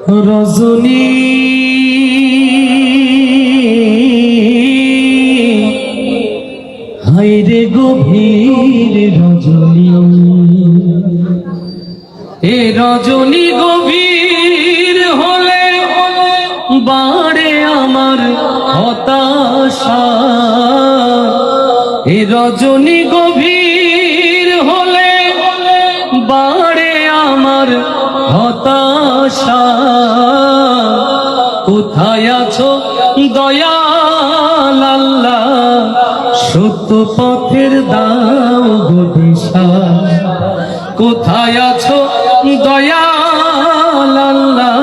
রজনী হায়রে গভীর রজনী, এ রজনী গভীর হলে বাড়ে আমার হতাশা। এ রজনী গভীর হলে বাড়ে আমার হতাশা। কোথায় আছো দয়াল আল্লাহ, সত্য পথের দাও গো দিশা। কোথায় আছো দয়াল আল্লাহ,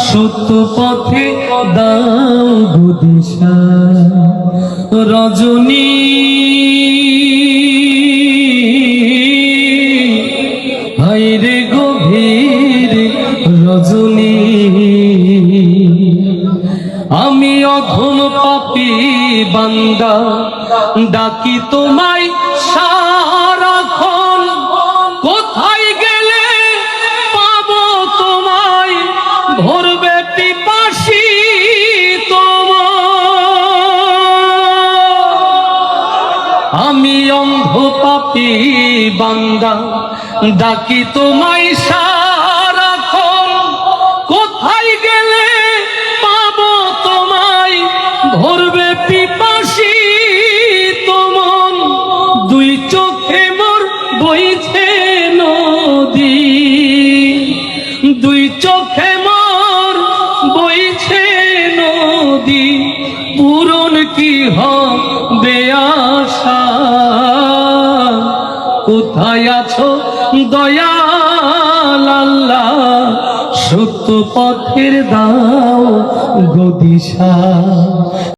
সত্য পথে দাও গো দিশা। রজনী হায়রে গভীর রজনী, আমি অধম পাপী বান্দা ডাকি তোমায় সারাক্ষণ। কোথায় গেলে পাবো তোমায়, ভরবে পিপাসী তোমার। আমি অন্ধ পাপী বান্দা ডাকি তোমায় সারাক্ষণ। কোথায় গেলে পাবো তোমায়, ভরবে পিপাসী তোমার। দুই চোখে মোর বইছে নদী, দুই চোখে মোর বইছে নদী। পূরণ কি হবে আশা? কোথায় আছো দয়াল আল্লাহ, সত্য পথের দাও গো দিশা।